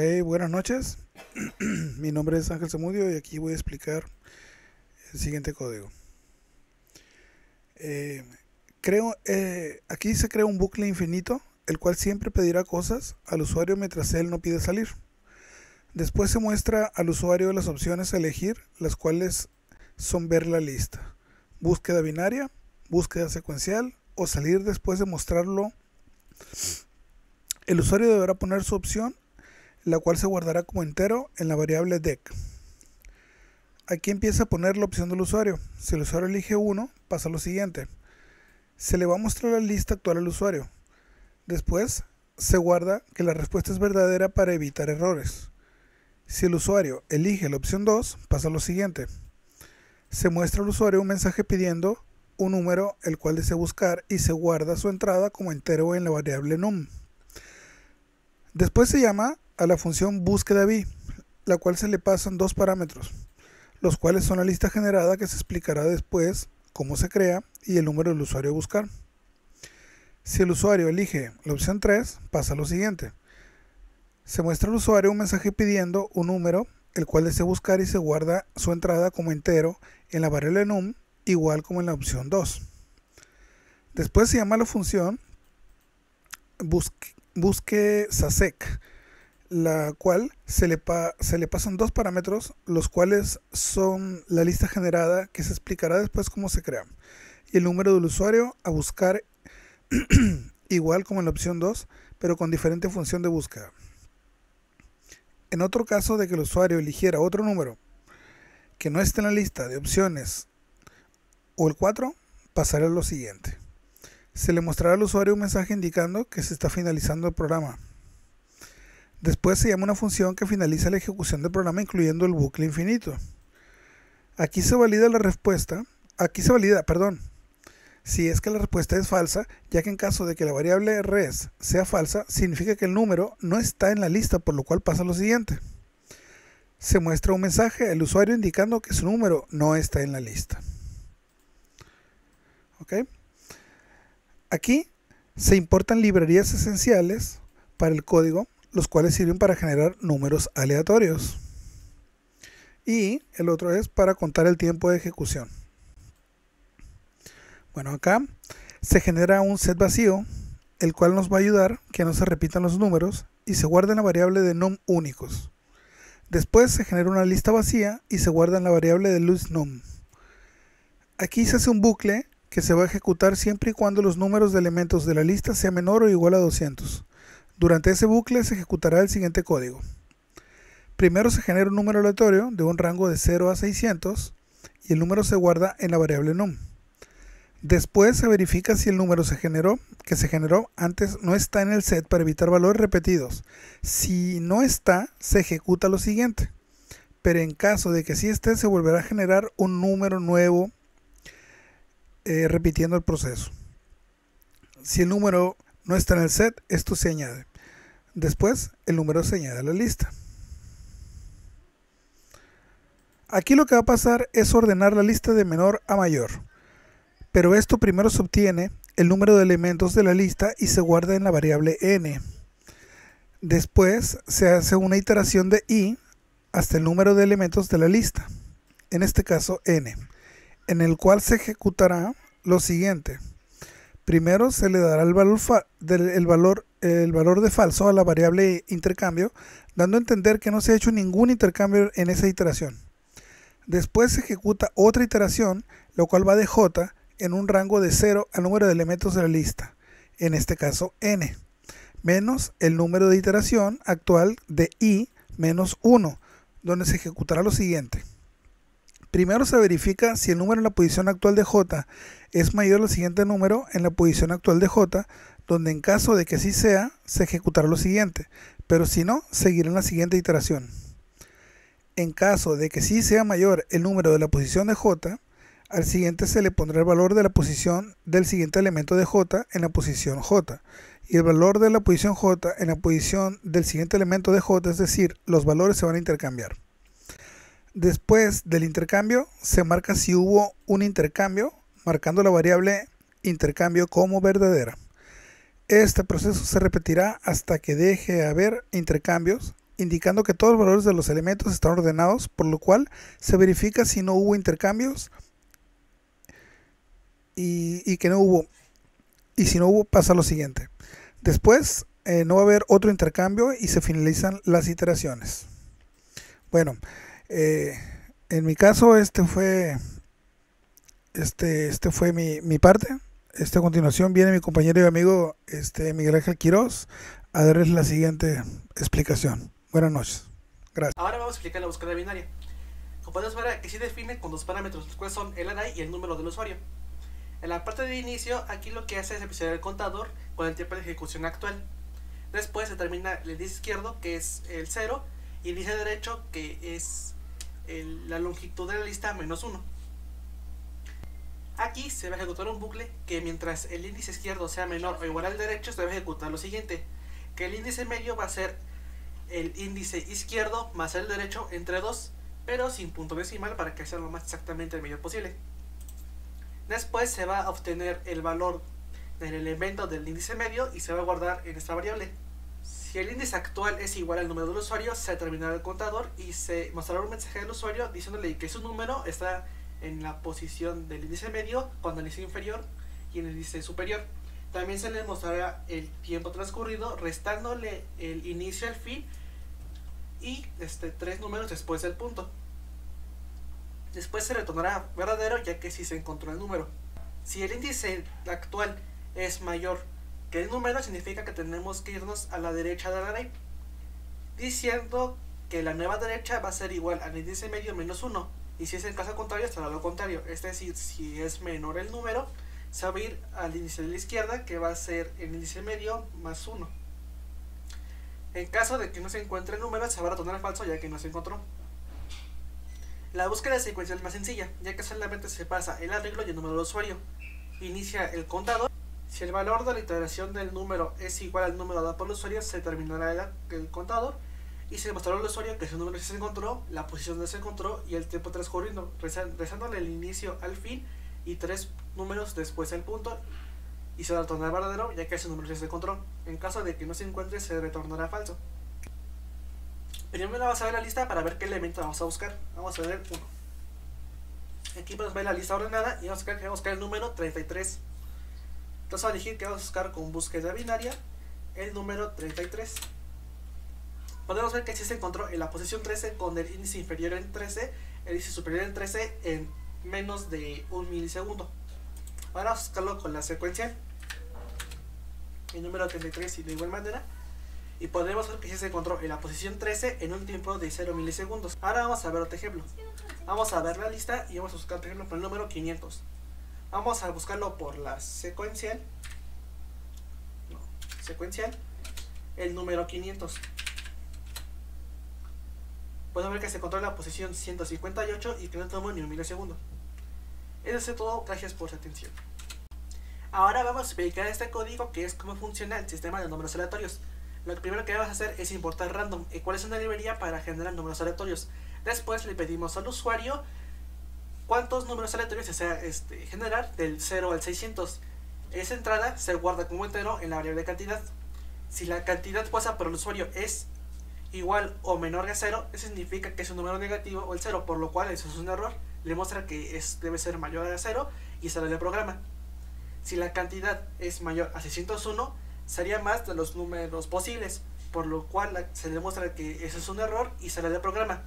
Ok, buenas noches. Mi nombre es Ángel Zamudio y aquí voy a explicar el siguiente código. Aquí se crea un bucle infinito, el cual siempre pedirá cosas al usuario mientras él no pide salir. Después se muestra al usuario las opciones a elegir, las cuales son ver la lista, búsqueda binaria, búsqueda secuencial o salir después de mostrarlo. El usuario deberá poner su opción, la cual se guardará como entero en la variable dec. Aquí empieza a poner la opción del usuario. Si el usuario elige 1, pasa a lo siguiente. Se le va a mostrar la lista actual al usuario. Después se guarda que la respuesta es verdadera para evitar errores. Si el usuario elige la opción 2, pasa a lo siguiente. Se muestra al usuario un mensaje pidiendo un número el cual desea buscar y se guarda su entrada como entero en la variable num. Después se llama a la función búsqueda b, la cual se le pasan dos parámetros, los cuales son la lista generada, que se explicará después cómo se crea, y el número del usuario a buscar. Si el usuario elige la opción 3, pasa a lo siguiente. Se muestra al usuario un mensaje pidiendo un número el cual desea buscar y se guarda su entrada como entero en la variable num, igual como en la opción 2. Después se llama la función busque sasec, la cual se le pasan dos parámetros, los cuales son la lista generada, que se explicará después cómo se crea, y el número del usuario a buscar, igual como en la opción 2, pero con diferente función de búsqueda. En otro caso de que el usuario eligiera otro número que no esté en la lista de opciones o el 4, pasará a lo siguiente. Se le mostrará al usuario un mensaje indicando que se está finalizando el programa. Después se llama una función que finaliza la ejecución del programa, incluyendo el bucle infinito. Aquí se valida la respuesta. Si es que la respuesta es falsa, ya que en caso de que la variable res sea falsa, significa que el número no está en la lista, por lo cual pasa lo siguiente. Se muestra un mensaje al usuario indicando que su número no está en la lista. ¿Ok? Aquí se importan librerías esenciales para el código, los cuales sirven para generar números aleatorios. Y el otro es para contar el tiempo de ejecución. Bueno, acá se genera un set vacío, el cual nos va a ayudar que no se repitan los números y se guarda en la variable de num únicos. Después se genera una lista vacía y se guarda en la variable de listNum. Aquí se hace un bucle que se va a ejecutar siempre y cuando los números de elementos de la lista sean menor o igual a 200. Durante ese bucle se ejecutará el siguiente código. Primero se genera un número aleatorio de un rango de 0 a 600 y el número se guarda en la variable num. Después se verifica si el número que se generó antes no está en el set para evitar valores repetidos. Si no está, se ejecuta lo siguiente. Pero en caso de que sí esté, se volverá a generar un número nuevo repitiendo el proceso. Si el número no está en el set, esto se añade. Después el número se añade a la lista. Aquí lo que va a pasar es ordenar la lista de menor a mayor. Pero esto primero se obtiene el número de elementos de la lista y se guarda en la variable n. Después se hace una iteración de i hasta el número de elementos de la lista, en este caso n, en el cual se ejecutará lo siguiente. Primero se le dará el valor de falso a la variable intercambio, dando a entender que no se ha hecho ningún intercambio en esa iteración. Después se ejecuta otra iteración, lo cual va de j en un rango de 0 al número de elementos de la lista, en este caso n, menos el número de iteración actual de i menos 1, donde se ejecutará lo siguiente. Primero se verifica si el número en la posición actual de j es mayor al siguiente número en la posición actual de j, donde en caso de que sí sea, se ejecutará lo siguiente, pero si no, seguirá en la siguiente iteración. En caso de que sí sea mayor el número de la posición de j, al siguiente se le pondrá el valor de la posición del siguiente elemento de j en la posición j, y el valor de la posición j en la posición del siguiente elemento de j, es decir, los valores se van a intercambiar. Después del intercambio se marca si hubo un intercambio, marcando la variable intercambio como verdadera. Este proceso se repetirá hasta que deje de haber intercambios indicando que todos los valores de los elementos están ordenados, por lo cual se verifica si no hubo intercambios y que no hubo. Y si no hubo, pasa lo siguiente. Después no va a haber otro intercambio y se finalizan las iteraciones. Bueno, en mi caso este fue mi parte. A continuación viene mi compañero y amigo Miguel Ángel Quiroz a darles la siguiente explicación. Buenas noches. Gracias. Ahora vamos a explicar la búsqueda binaria. Como podemos ver, aquí se define con dos parámetros, los cuales son el array y el número del usuario. En la parte de inicio, aquí lo que hace es empezar el contador con el tiempo de ejecución actual. Después se termina el índice izquierdo, que es el 0, y el índice derecho, que es la longitud de la lista menos 1. Aquí se va a ejecutar un bucle que mientras el índice izquierdo sea menor o igual al derecho, se va a ejecutar lo siguiente, que el índice medio va a ser el índice izquierdo más el derecho entre 2, pero sin punto decimal para que sea lo más exactamente el medio posible. Después se va a obtener el valor del elemento del índice medio y se va a guardar en esta variable. Si el índice actual es igual al número del usuario, se terminará el contador y se mostrará un mensaje al usuario diciéndole que su número está en la posición del índice medio cuando el índice inferior y en el índice superior. También se le mostrará el tiempo transcurrido restándole el inicio al fin y 3 números después del punto. Después se retornará verdadero, ya que si se encontró el número. Si el índice actual es mayor que el número, significa que tenemos que irnos a la derecha del array, diciendo que la nueva derecha va a ser igual al índice medio menos 1. Y si es el caso contrario, será lo contrario. Es decir, si es menor el número, se va a ir al índice de la izquierda, que va a ser el índice medio más 1. En caso de que no se encuentre el número, se va a retornar falso, ya que no se encontró. La búsqueda secuencial es más sencilla, ya que solamente se pasa el arreglo y el número del usuario. Inicia el contador. Si el valor de la iteración del número es igual al número dado por el usuario, se terminará el contador y se mostrará al usuario que su número sí se encontró, la posición donde se encontró y el tiempo transcurriendo, rezándole el inicio al fin y 3 números después del punto, y se retornará verdadero, ya que ese número sí se encontró. En caso de que no se encuentre, se retornará falso. Primero vamos a ver la lista para ver qué elemento vamos a buscar. Vamos a ver 1. Aquí podemos ver la lista ordenada y vamos a buscar el número 33. Entonces vamos a elegir que vamos a buscar con búsqueda binaria el número 33. Podemos ver que sí se encontró en la posición 13 con el índice inferior en 13, el índice superior en 13 en menos de 1 milisegundo. Ahora vamos a buscarlo con la secuencial, el número 33 y de igual manera. Y podremos ver que sí se encontró en la posición 13 en un tiempo de 0 milisegundos. Ahora vamos a ver otro ejemplo. Vamos a ver la lista y vamos a buscar, por ejemplo, por el número 500. Vamos a buscarlo por la secuencial. El número 500. Podemos ver que se encontró en la posición 158 y que no tomó ni un milisegundo. Eso es todo, gracias por su atención. Ahora vamos a explicar este código, que es cómo funciona el sistema de números aleatorios. Lo primero que vamos a hacer es importar random, el cual es una librería para generar números aleatorios. Después le pedimos al usuario cuántos números aleatorios desea generar del 0 al 600. Esa entrada se guarda como entero en la variable cantidad. Si la cantidad puesta por el usuario es igual o menor que 0, eso significa que es un número negativo o el 0, por lo cual eso es un error. Le muestra que debe ser mayor a 0 y sale del programa. Si la cantidad es mayor a 601, sería más de los números posibles, por lo cual se demuestra que eso es un error y sale del programa.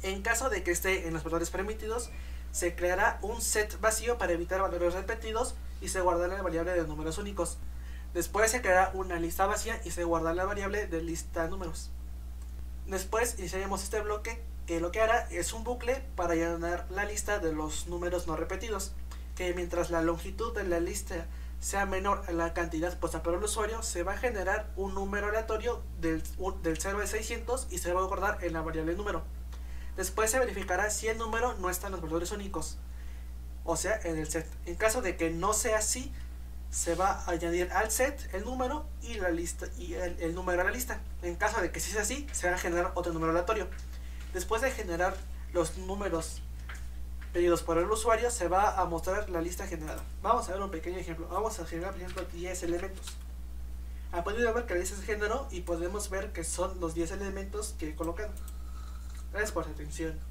En caso de que esté en los valores permitidos, se creará un set vacío para evitar valores repetidos y se guardará la variable de números únicos. Después se creará una lista vacía y se guardará la variable de lista de números. Después iniciaremos este bloque, que lo que hará es un bucle para llenar la lista de los números no repetidos, que mientras la longitud de la lista sea menor a la cantidad puesta por el usuario, se va a generar un número aleatorio del 0 al 600 y se va a guardar en la variable número. Después se verificará si el número no está en los valores únicos, o sea, en el set. En caso de que no sea así, se va a añadir al set el número y la lista y el número a la lista. En caso de que sí sea así, se va a generar otro número aleatorio. Después de generar los números pedidos por el usuario, se va a mostrar la lista generada. Vamos a ver un pequeño ejemplo. Vamos a generar, por ejemplo, 10 elementos. Ha podido ver que la lista es género y podemos ver que son los 10 elementos que he colocado. Gracias por su atención.